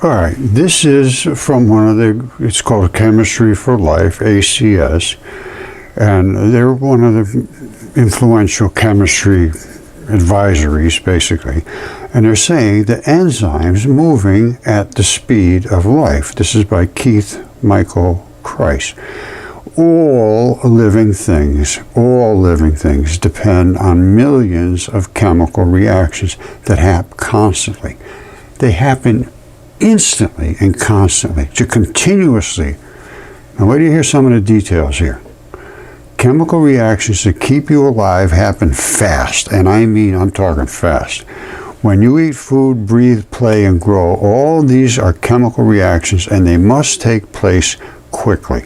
All right, this is from one of the, it's called Chemistry for Life, ACS, and they're one of the influential chemistry advisories, basically, and they're saying that enzymes moving at the speed of life. This is by Keith Michael Christ. All living things depend on millions of chemical reactions that happen constantly. They happen instantly and constantly, to continuously. Now wait till you hear some of the details here. Chemical reactions that keep you alive happen fast, and I mean I'm talking fast. When you eat food, breathe, play, and grow, all these are chemical reactions, and they must take place quickly.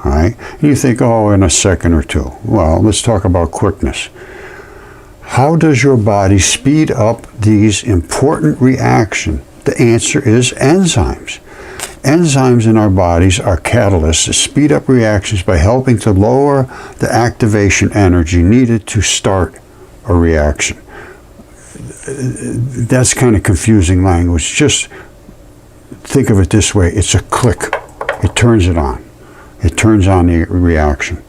All right? And you think, oh, in a second or two. Well, let's talk about quickness. How does your body speed up these important reactions? The answer is enzymes. Enzymes in our bodies are catalysts that speed up reactions by helping to lower the activation energy needed to start a reaction. That's kind of confusing language. Just think of it this way. It's a click. It turns it on. It turns on the reaction.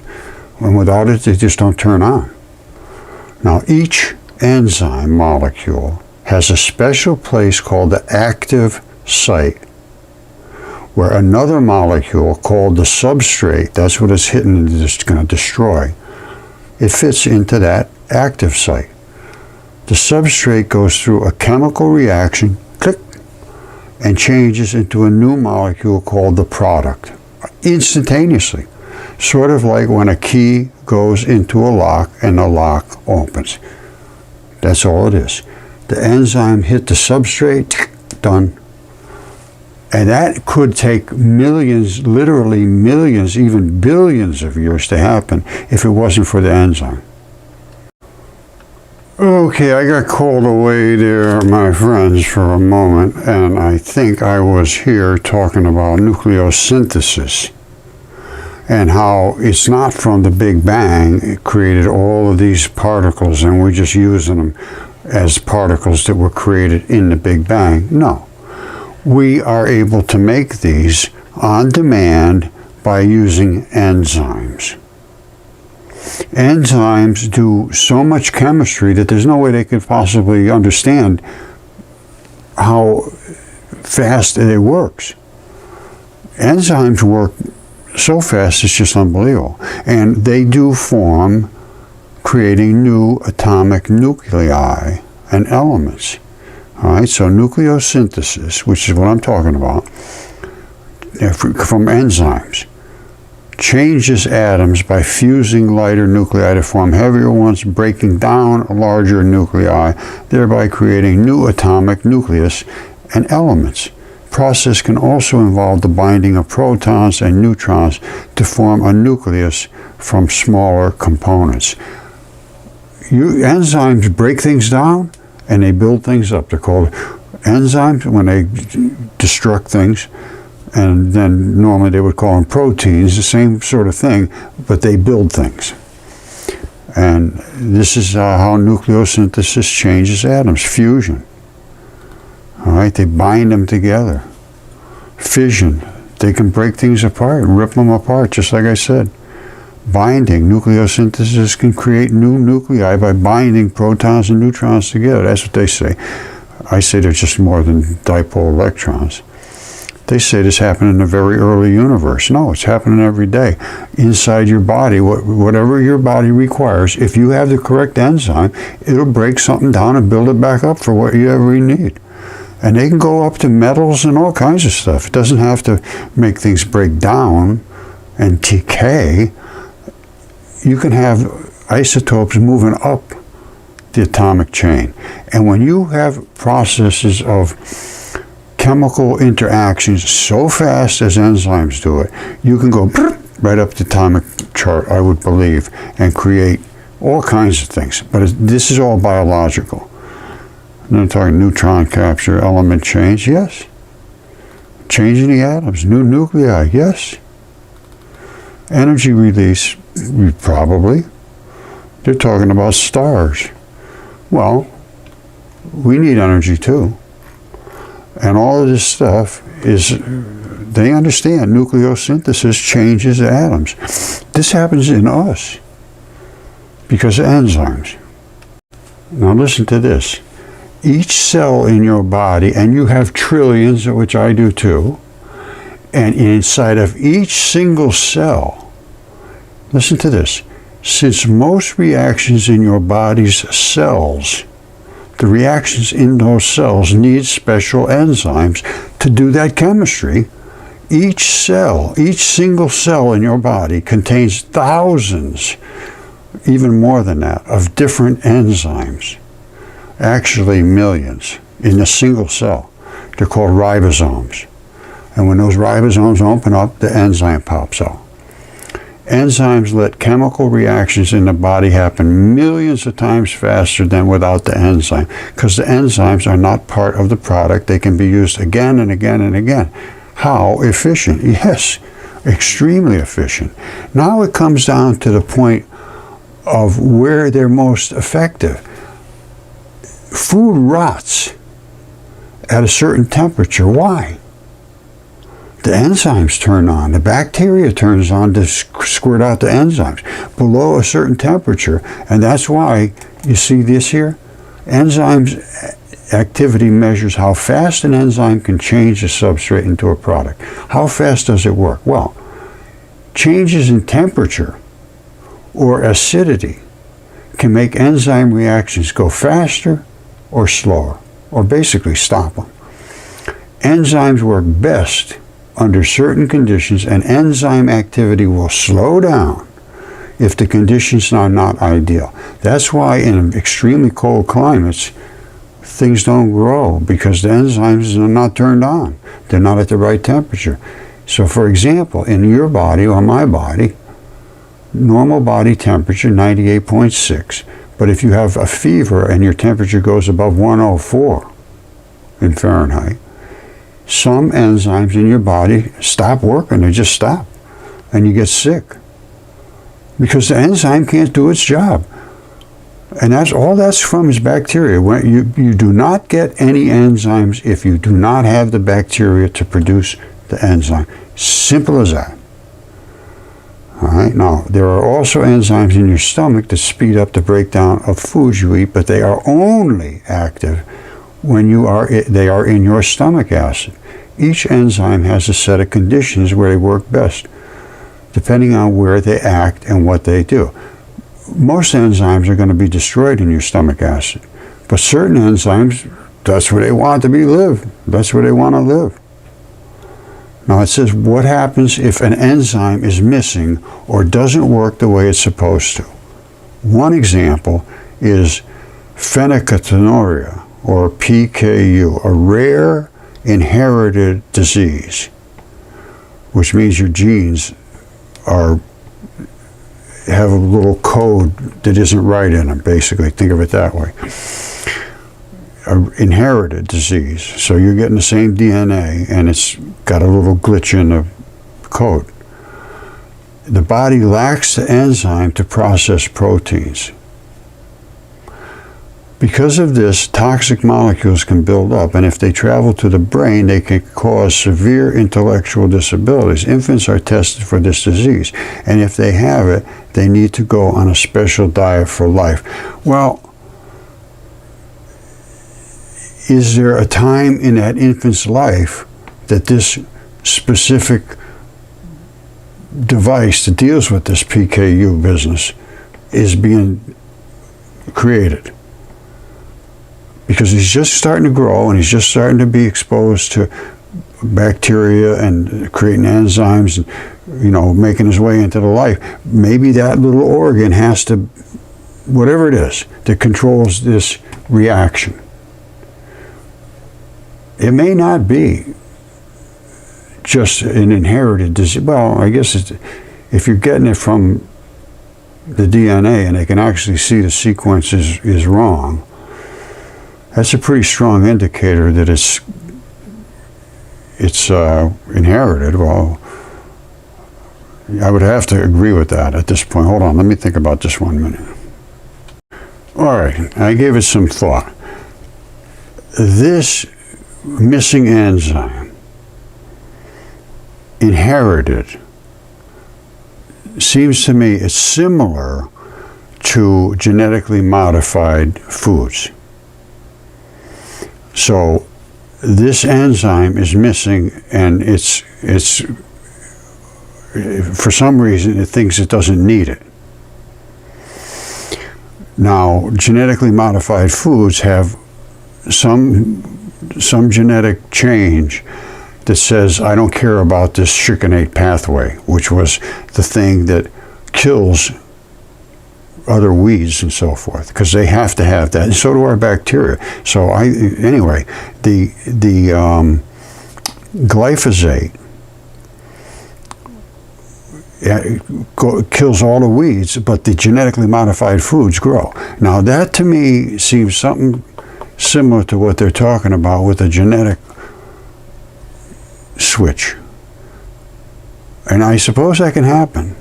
And without it, they just don't turn on. Now, each enzyme molecule has a special place called the active site, where another molecule called the substrate, that's what it's hitting and it's going to destroy, it fits into that active site. The substrate goes through a chemical reaction, click, and changes into a new molecule called the product, instantaneously. Sort of like when a key goes into a lock and the lock opens. That's all it is. The enzyme hit the substrate, done. And that could take millions, literally millions, even billions of years to happen if it wasn't for the enzyme. Okay, I got called away there, my friends, for a moment, and I think I was here talking about nucleosynthesis and how it's not from the Big Bang. It created all of these particles and we're just using them as particles that were created in the Big Bang. No. We are able to make these on demand by using enzymes. Enzymes do so much chemistry that there's no way they could possibly understand how fast it works. Enzymes work so fast, it's just unbelievable. And they do form, creating new atomic nuclei and elements. All right, so nucleosynthesis, which is what I'm talking about, from enzymes, changes atoms by fusing lighter nuclei to form heavier ones, breaking down larger nuclei, thereby creating new atomic nucleus and elements. The process can also involve the binding of protons and neutrons to form a nucleus from smaller components. Enzymes break things down and they build things up. They're called enzymes when they destruct things, and then normally they would call them proteins, the same sort of thing, but they build things. And this is how nucleosynthesis changes atoms, fusion. All right, they bind them together. Fission, they can break things apart, rip them apart, just like I said. Binding, nucleosynthesis can create new nuclei by binding protons and neutrons together. That's what they say. I say they're just more than dipole electrons. They say this happened in a very early universe. No, it's happening every day. Inside your body, whatever your body requires, if you have the correct enzyme, it'll break something down and build it back up for whatever you need. And they can go up to metals and all kinds of stuff. It doesn't have to make things break down and decay. You can have isotopes moving up the atomic chain. And when you have processes of chemical interactions so fast as enzymes do it, you can go right up the atomic chart, I would believe, and create all kinds of things. But this is all biological. I'm talking neutron capture, element change, yes. Changing the atoms, new nuclei, yes. Energy release, probably. They're talking about stars. Well, we need energy too. And all of this stuff is, they understand nucleosynthesis changes atoms. This happens in us because of enzymes. Now listen to this. Each cell in your body, and you have trillions, which I do too, and inside of each single cell, listen to this, since most reactions in your body's cells, the reactions in those cells need special enzymes to do that chemistry. Each cell, each single cell in your body contains thousands, even more than that, of different enzymes. Actually millions in a single cell. They're called ribosomes. And when those ribosomes open up, the enzyme pops out. Enzymes let chemical reactions in the body happen millions of times faster than without the enzyme, because the enzymes are not part of the product. They can be used again and again and again. How efficient? Yes, extremely efficient. Now it comes down to the point of where they're most effective. Food rots at a certain temperature. Why? The enzymes turn on. The bacteria turns on to squirt out the enzymes below a certain temperature. And that's why you see this here. Enzymes activity measures how fast an enzyme can change a substrate into a product. How fast does it work? Well, changes in temperature or acidity can make enzyme reactions go faster or slower, or basically stop them. Enzymes work best under certain conditions, and enzyme activity will slow down if the conditions are not ideal. That's why in extremely cold climates, things don't grow, because the enzymes are not turned on. They're not at the right temperature. So for example, in your body or my body, normal body temperature 98.6. But if you have a fever and your temperature goes above 104 in Fahrenheit, some enzymes in your body stop working. They just stop. And you get sick. Because the enzyme can't do its job. And that's from is bacteria. When you do not get any enzymes if you do not have the bacteria to produce the enzyme. Simple as that. All right. Now, there are also enzymes in your stomach that speed up the breakdown of foods you eat, but they are only active when they are in your stomach acid. Each enzyme has a set of conditions where they work best, depending on where they act and what they do. Most enzymes are going to be destroyed in your stomach acid, but certain enzymes, that's where they want to be lived. That's where they want to live. Now it says, what happens if an enzyme is missing or doesn't work the way it's supposed to? One example is phenylketonuria, or PKU, a rare inherited disease, which means your genes have a little code that isn't right in them, basically. Think of it that way. An inherited disease. So you're getting the same DNA and it's got a little glitch in the code. The body lacks the enzyme to process proteins. Because of this, toxic molecules can build up, and if they travel to the brain, they can cause severe intellectual disabilities. Infants are tested for this disease, and if they have it, they need to go on a special diet for life. Well, is there a time in that infant's life that this specific device that deals with this PKU business is being created? Because he's just starting to grow and he's just starting to be exposed to bacteria and creating enzymes and, making his way into the life. Maybe that little organ has to, whatever it is, that controls this reaction. It may not be just an inherited disease. Well, I guess if you're getting it from the DNA and they can actually see the sequence is wrong, that's a pretty strong indicator that it's inherited. Well, I would have to agree with that at this point. Hold on, let me think about this 1 minute. All right, I gave it some thought. This missing enzyme inherited seems to me it's similar to genetically modified foods. So this enzyme is missing, and it's for some reason it thinks it doesn't need it. Now, genetically modified foods have some genetic change that says, I don't care about this chitinate pathway, which was the thing that kills other weeds and so forth, because they have to have that, and so do our bacteria. So anyway, the glyphosate kills all the weeds, but the genetically modified foods grow. Now that to me seems something similar to what they're talking about with a genetic switch. And I suppose that can happen.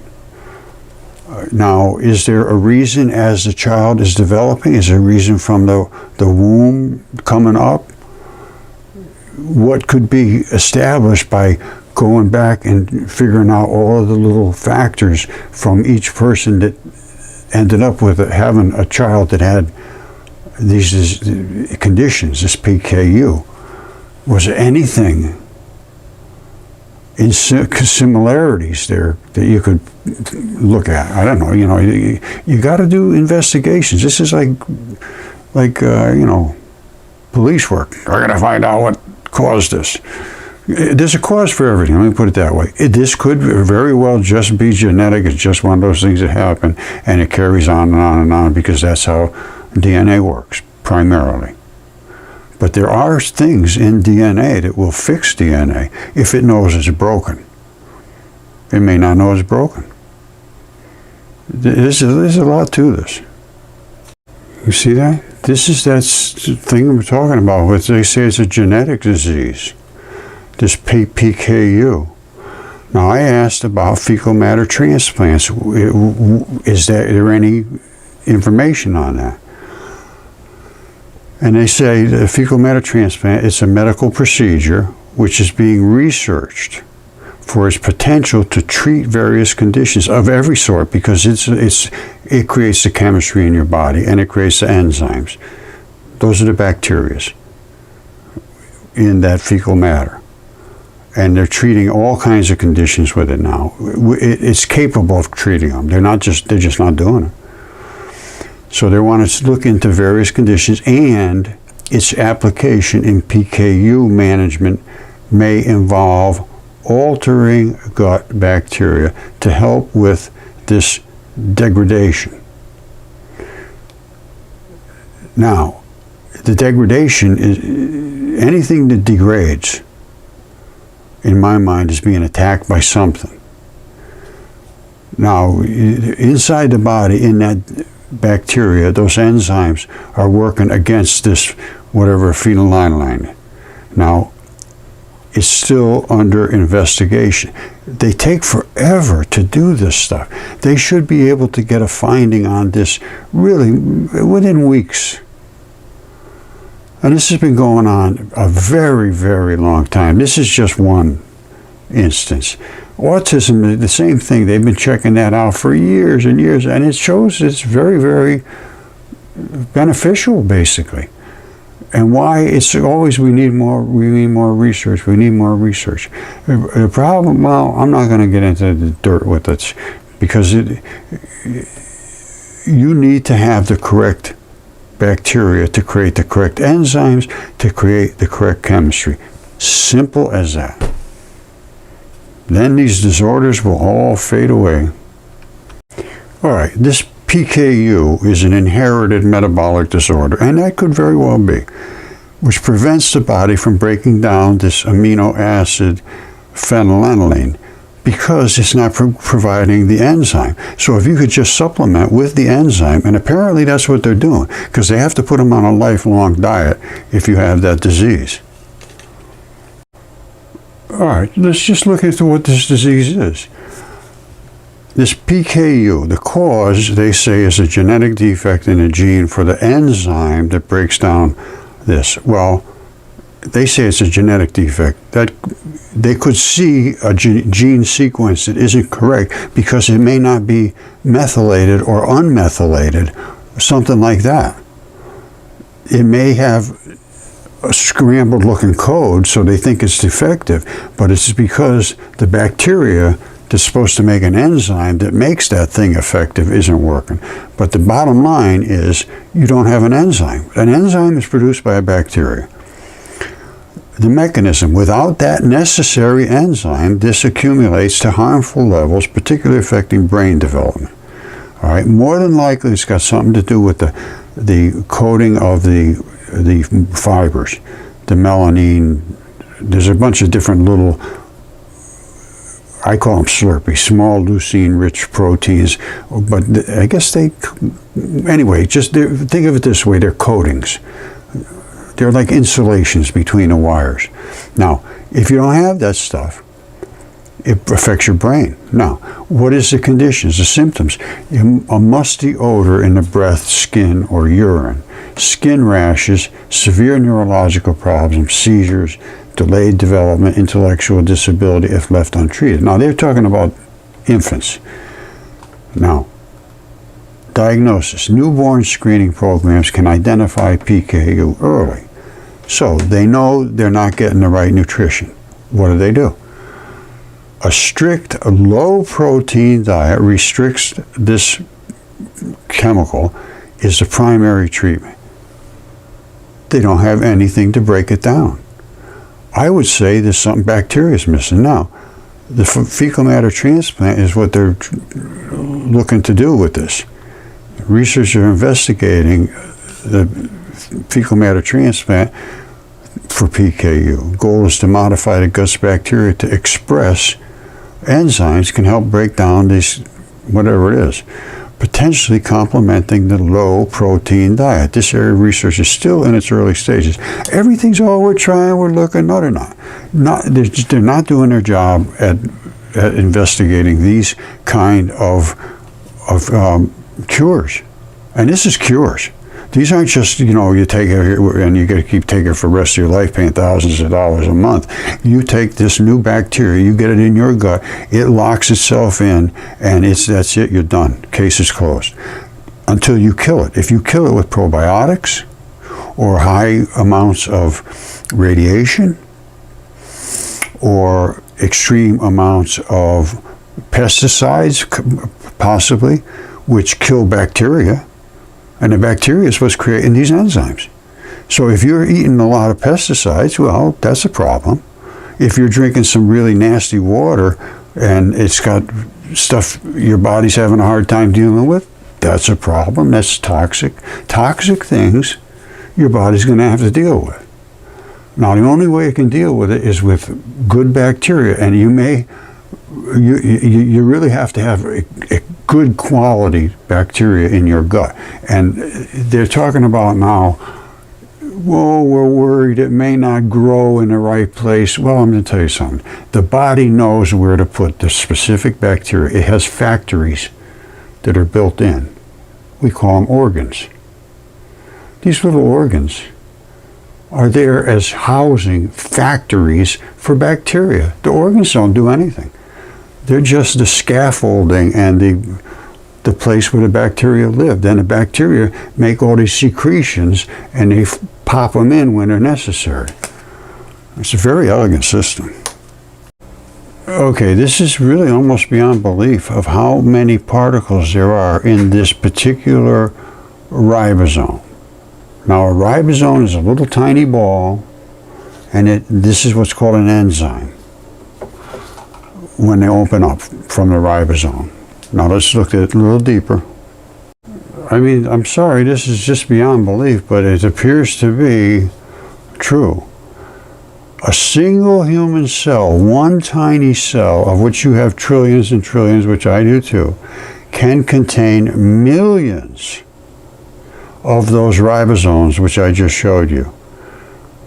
Now, is there a reason as the child is developing? Is there a reason from the womb coming up? What could be established by going back and figuring out all of the little factors from each person that ended up with having a child that had these conditions, this PKU? Was there anything in similarities there that you could look at? I don't know. You got to do investigations. This is like police work. I got to find out what caused this. There's a cause for everything. Let me put it that way. This could very well just be genetic. It's just one of those things that happen, and it carries on and on and on, because that's how DNA works primarily. But there are things in DNA that will fix DNA if it knows it's broken. It may not know it's broken. There's a lot to this. You see that? This is that thing we're talking about. What they say is a genetic disease, this PKU. Now, I asked about fecal matter transplants. Is there any information on that? And they say the fecal matter transplant is a medical procedure which is being researched for its potential to treat various conditions of every sort, because it creates the chemistry in your body, and it creates the enzymes. Those are the bacteria in that fecal matter. And they're treating all kinds of conditions with it now. It's capable of treating them. They're just not doing it. So they want to look into various conditions, and its application in PKU management may involve altering gut bacteria to help with this degradation. Now, the degradation is anything that degrades, in my mind, is being attacked by something. Now, inside the body, in that bacteria, those enzymes are working against this whatever phenylalanine. Now, it's still under investigation. They take forever to do this stuff. They should be able to get a finding on this really within weeks. And this has been going on a very, very long time. This is just one instance. Autism, the same thing. They've been checking that out for years and years, and it shows it's very, very beneficial, basically. And why it's always we need more research. The problem, well, I'm not going to get into the dirt with it, because you need to have the correct bacteria to create the correct enzymes to create the correct chemistry. Simple as that. Then these disorders will all fade away. All right, this PKU is an inherited metabolic disorder, and that could very well be, which prevents the body from breaking down this amino acid phenylalanine because it's not providing the enzyme. So if you could just supplement with the enzyme, and apparently that's what they're doing, because they have to put them on a lifelong diet if you have that disease. All right, let's just look into what this disease is. This PKU, the cause, they say, is a genetic defect in a gene for the enzyme that breaks down this. Well, they say it's a genetic defect. That they could see a gene sequence that isn't correct because it may not be methylated or unmethylated, something like that. It may have a scrambled looking code, so they think it's defective, but it's because the bacteria that's supposed to make an enzyme that makes that thing effective isn't working. But the bottom line is you don't have an enzyme. An enzyme is produced by a bacteria. The mechanism, without that necessary enzyme, this accumulates to harmful levels, particularly affecting brain development. All right, more than likely it's got something to do with the coating of the fibers, the melanin. There's a bunch of different little, I call them Slurpees, small leucine-rich proteins, but I guess anyway, just think of it this way, they're coatings. They're like insulations between the wires. Now, if you don't have that stuff, it affects your brain. Now, what is the conditions, the symptoms? A musty odor in the breath, skin, or urine, skin rashes, severe neurological problems, seizures, delayed development, intellectual disability if left untreated. Now, they're talking about infants. Now, diagnosis. Newborn screening programs can identify PKU early. So they know they're not getting the right nutrition. What do? A strict low-protein diet restricts this chemical is the primary treatment. They don't have anything to break it down. I would say there's something bacteria is missing. Now, the fecal matter transplant is what they're looking to do with this. Researchers are investigating the fecal matter transplant for PKU. Goal is to modify the gut's bacteria to express enzymes can help break down these, whatever it is, potentially complementing the low protein diet. This area of research is still in its early stages. Everything's, we're trying, we're looking. No, they're not. They're not doing their job at investigating these kind of cures. And this is cures. These aren't just, you take it and you got to keep taking it for the rest of your life, paying thousands of dollars a month. You take this new bacteria, you get it in your gut, it locks itself in, and that's it, you're done. Case is closed. Until you kill it. If you kill it with probiotics or high amounts of radiation or extreme amounts of pesticides, possibly, which kill bacteria, and the bacteria is what's creating these enzymes. So if you're eating a lot of pesticides, well, that's a problem. If you're drinking some really nasty water and it's got stuff your body's having a hard time dealing with, that's a problem. That's toxic. Toxic things your body's going to have to deal with. Now, the only way it can deal with it is with good bacteria, and you really have to have a good quality bacteria in your gut. And they're talking about now, we're worried it may not grow in the right place. Well, I'm going to tell you something. The body knows where to put the specific bacteria. It has factories that are built in. We call them organs. These little organs are there as housing factories for bacteria. The organs don't do anything. They're just the scaffolding and the place where the bacteria live. Then the bacteria make all these secretions and they pop them in when they're necessary. It's a very elegant system. Okay, this is really almost beyond belief of how many particles there are in this particular ribosome. Now, a ribosome is a little tiny ball, and this is what's called an enzyme when they open up from the ribosome. Now let's look at it a little deeper. I mean, I'm sorry, this is just beyond belief, but it appears to be true. A single human cell, one tiny cell, of which you have trillions and trillions, which I do too, can contain millions of those ribosomes, which I just showed you,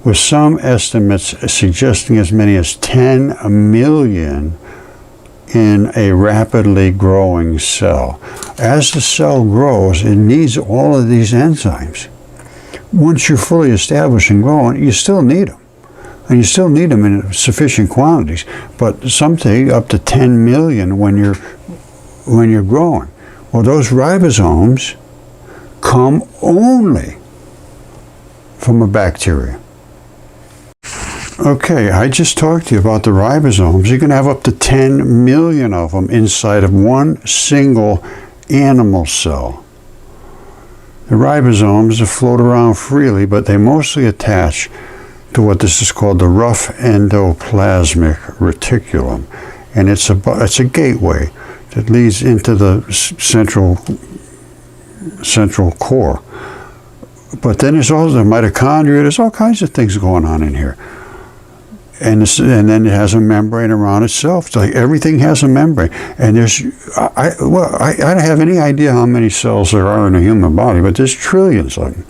with some estimates suggesting as many as 10 million in a rapidly growing cell. As the cell grows, it needs all of these enzymes. Once you're fully established and growing, you still need them. And you still need them in sufficient quantities, but someday up to 10 million when you're growing. Well, those ribosomes come only from a bacteria. Okay, I just talked to you about the ribosomes. You can have up to 10 million of them inside of one single animal cell. The ribosomes float around freely, but they mostly attach to what this is called the rough endoplasmic reticulum. And it's a gateway that leads into the central core. But then there's also the mitochondria. There's all kinds of things going on in here. And then it has a membrane around itself. It's like everything has a membrane. And I don't have any idea how many cells there are in a human body, but there's trillions of them.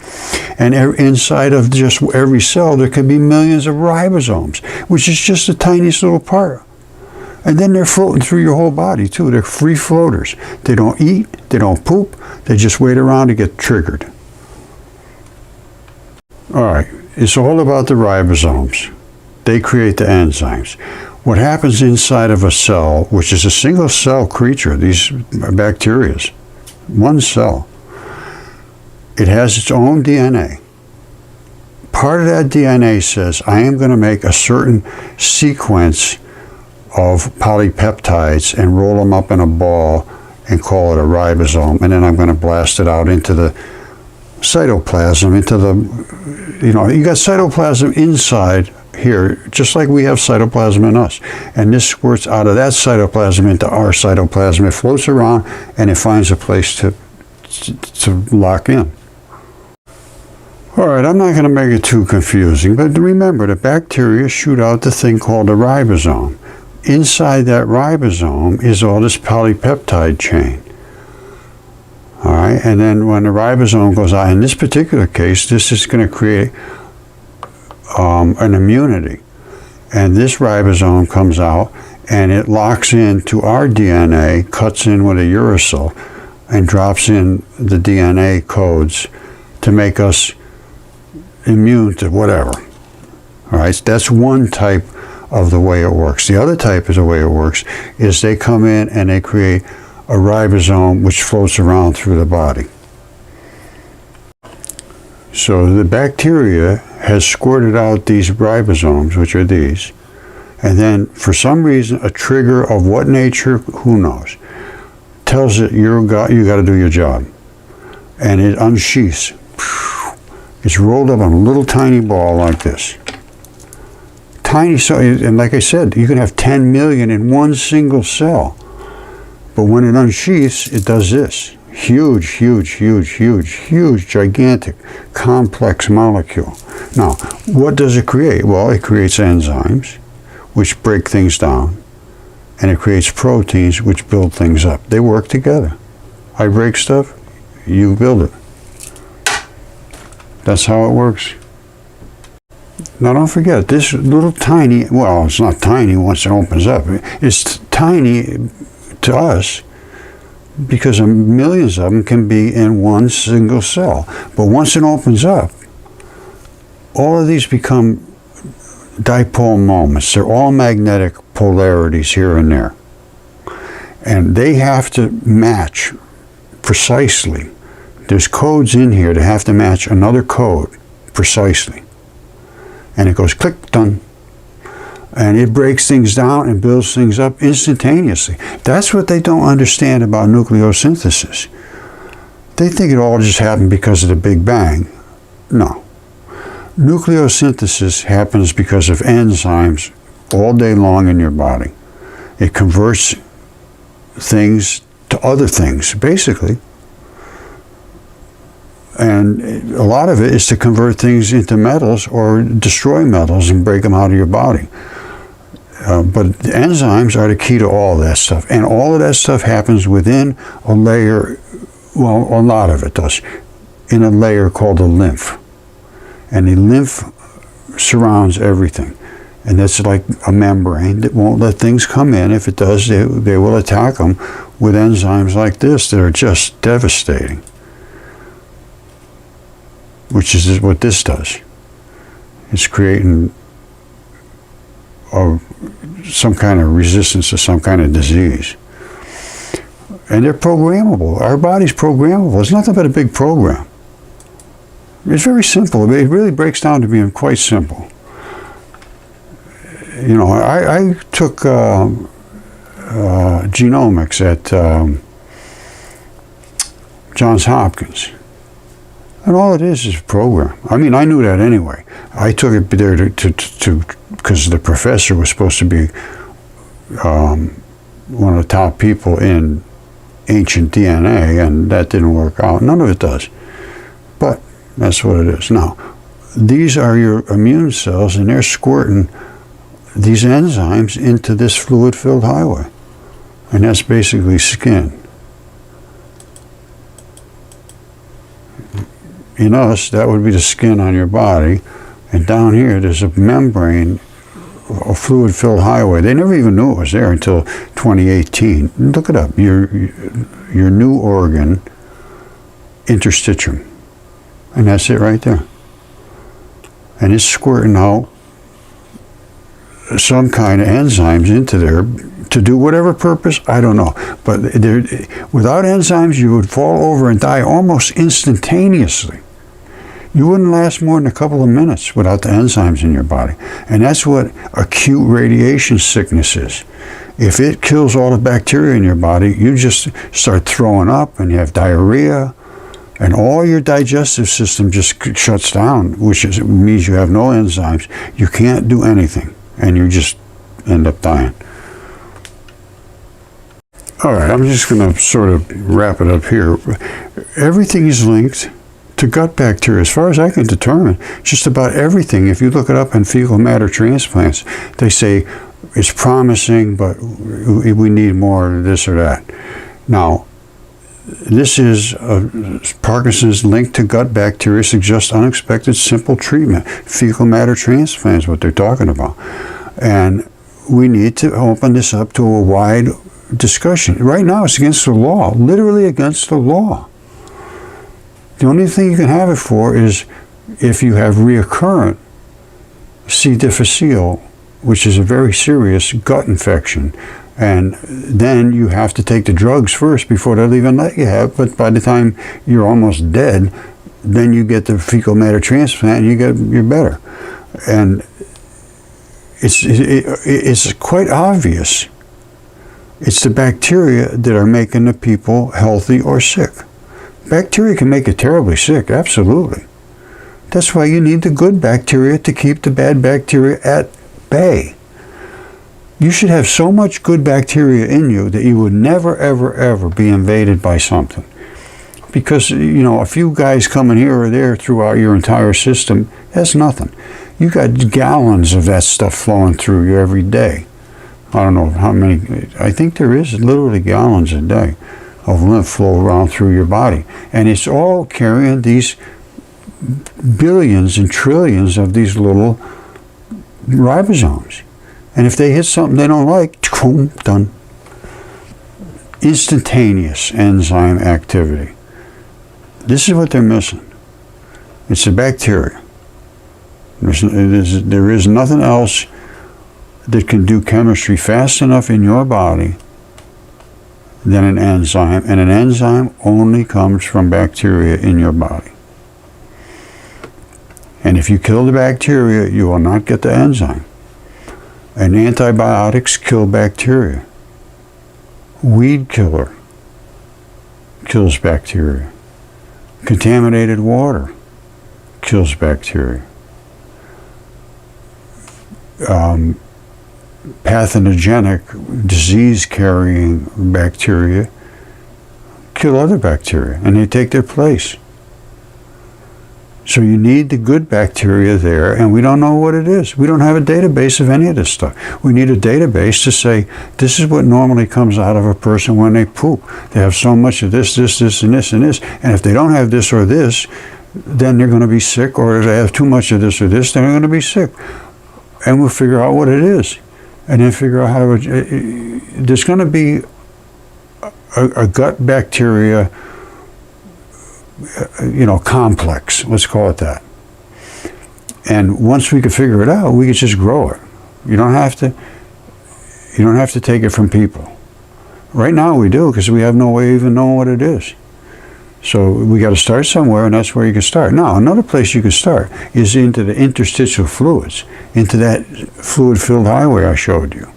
And inside of just every cell, there could be millions of ribosomes, which is just the tiniest little part. And then they're floating through your whole body, too. They're free floaters. They don't eat, they don't poop, they just wait around to get triggered. All right, it's all about the ribosomes. They create the enzymes. What happens inside of a cell, which is a single cell creature, these bacteria, one cell, it has its own DNA. Part of that DNA says, I am going to make a certain sequence of polypeptides and roll them up in a ball and call it a ribosome, and then I'm going to blast it out into the cytoplasm, you got cytoplasm inside here, just like we have cytoplasm in us. And this squirts out of that cytoplasm into our cytoplasm. It floats around and it finds a place to lock in. All right, I'm not going to make it too confusing, but remember, the bacteria shoot out the thing called a ribosome. Inside that ribosome is all this polypeptide chain. All right, and then when the ribosome goes out, in this particular case, this is going to create an immunity. And this ribosome comes out and it locks into our DNA, cuts in with a uracil, and drops in the DNA codes to make us immune to whatever. All right, that's one type of the way it works. The other type of the way it works is they come in and they create a ribosome which floats around through the body. So the bacteria has squirted out these ribosomes, which are these, and then for some reason a trigger of what nature, who knows, tells it you got to do your job, and it unsheaths. It's rolled up on a little tiny ball like this. Tiny, so, and like I said, you can have 10 million in one single cell, but when it unsheaths, it does this. Huge, gigantic, complex molecule. Now, what does it create? Well, it creates enzymes, which break things down, and it creates proteins, which build things up. They work together. I break stuff, you build it. That's how it works. Now, don't forget, this little tiny, well, it's not tiny once it opens up. It's tiny to us, because millions of them can be in one single cell. But once it opens up, all of these become dipole moments. They're all magnetic polarities here and there. And they have to match precisely. There's codes in here that have to match another code precisely. And it goes click, done. And it breaks things down and builds things up instantaneously. That's what they don't understand about nucleosynthesis. They think it all just happened because of the Big Bang. No. Nucleosynthesis happens because of enzymes all day long in your body. It converts things to other things, basically. And a lot of it is to convert things into metals or destroy metals and break them out of your body. But the enzymes are the key to all that stuff. And all of that stuff happens within a layer, well, a lot of it does, in a layer called the lymph. And the lymph surrounds everything. And that's like a membrane that won't let things come in. If it does, they will attack them with enzymes like this that are just devastating. Which is what this does. It's creating some kind of resistance to some kind of disease. And they're programmable. Our body's programmable. It's nothing but a big program. It's very simple. It really breaks down to being quite simple. You know, I took genomics at Johns Hopkins. And all it is a program. I mean, I knew that anyway. I took it there because the professor was supposed to be one of the top people in ancient DNA, and that didn't work out. None of it does. But that's what it is. Now, these are your immune cells, and they're squirting these enzymes into this fluid-filled highway. And that's basically skin. In us, that would be the skin on your body. And down here, there's a membrane, a fluid-filled highway. They never even knew it was there until 2018. Look it up. Your new organ, Interstitium. And that's it right there. And it's squirting out some kind of enzymes into there to do whatever purpose, I don't know. But without enzymes, you would fall over and die almost instantaneously. You wouldn't last more than a couple of minutes without the enzymes in your body. And that's what acute radiation sickness is. If it kills all the bacteria in your body, you just start throwing up and you have diarrhea, and all your digestive system just shuts down, which means you have no enzymes. You can't do anything, and you just end up dying. All right, I'm just going to sort of wrap it up here. Everything is linked to gut bacteria. As far as I can determine, just about everything. If you look it up in fecal matter transplants, they say it's promising, but we need more of this or that. Now, this is Parkinson's linked to gut bacteria suggests unexpected simple treatment. Fecal matter transplant is what they're talking about. And we need to open this up to a wide discussion. Right now it's against the law, literally against the law. The only thing you can have it for is if you have reoccurrent C. difficile, which is a very serious gut infection. And then you have to take the drugs first before they'll even let you have. But by the time you're almost dead, then you get the fecal matter transplant and you're better. And it's quite obvious. It's the bacteria that are making the people healthy or sick. Bacteria can make you terribly sick, absolutely. That's why you need the good bacteria to keep the bad bacteria at bay. You should have so much good bacteria in you that you would never, ever, ever be invaded by something. Because, you know, a few guys coming here or there throughout your entire system, that's nothing. You got gallons of that stuff flowing through you every day. I don't know how many, I think there is literally gallons a day of lymph flow around through your body. And it's all carrying these billions and trillions of these little ribosomes. And if they hit something they don't like, boom, done. Instantaneous enzyme activity. This is what they're missing. It's the bacteria. There is nothing else that can do chemistry fast enough in your body than an enzyme, and an enzyme only comes from bacteria in your body. And if you kill the bacteria, you will not get the enzyme. And antibiotics kill bacteria. Weed killer kills bacteria. Contaminated water kills bacteria. Pathogenic, disease-carrying bacteria kill other bacteria, and they take their place. So you need the good bacteria there, and we don't know what it is. We don't have a database of any of this stuff. We need a database to say, this is what normally comes out of a person when they poop. They have so much of this, this, and this, and this, and if they don't have this or this, then they're going to be sick, or if they have too much of this or this, then they're going to be sick. And we'll figure out what it is. And then figure out how to, there's going to be a gut bacteria, complex, let's call it that. And once we can figure it out, we can just grow it. You don't have to take it from people. Right now we do, because we have no way of even knowing what it is. So we got to start somewhere, and that's where you can start. Now, another place you can start is into the interstitial fluids, into that fluid-filled highway I showed you.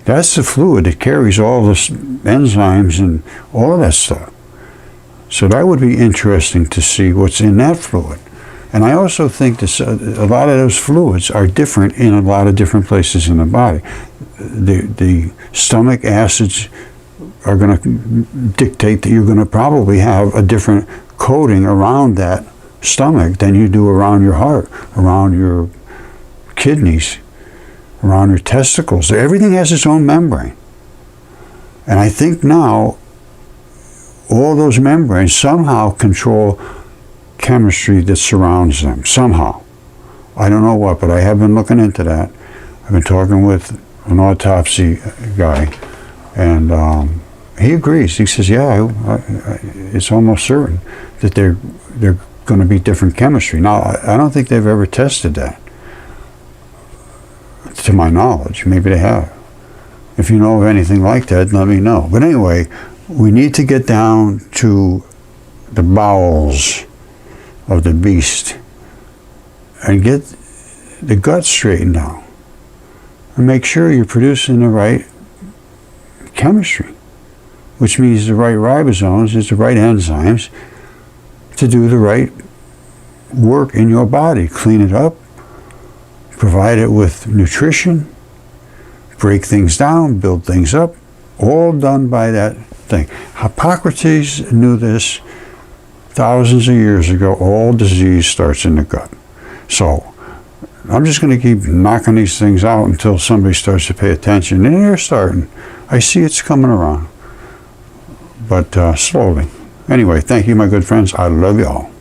That's the fluid that carries all the enzymes and all of that stuff. So that would be interesting to see what's in that fluid. And I also think that a lot of those fluids are different in a lot of different places in the body. The stomach acids are going to dictate that you're going to probably have a different coating around that stomach than you do around your heart, around your kidneys, around your testicles. Everything has its own membrane. And I think now all those membranes somehow control chemistry that surrounds them, somehow. I don't know what, but I have been looking into that. I've been talking with an autopsy guy, and he agrees. He says, yeah, it's almost certain that they're going to be different chemistry. Now, I don't think they've ever tested that, to my knowledge. Maybe they have. If you know of anything like that, let me know. But anyway, we need to get down to the bowels of the beast and get the gut straightened out and make sure you're producing the right chemistry, which means the right ribosomes is the right enzymes to do the right work in your body. Clean it up, provide it with nutrition, break things down, build things up, all done by that thing. Hippocrates knew this thousands of years ago. All disease starts in the gut. So I'm just going to keep knocking these things out until somebody starts to pay attention. And they're starting. I see it's coming around. But slowly. Anyway, thank you, my good friends. I love you all.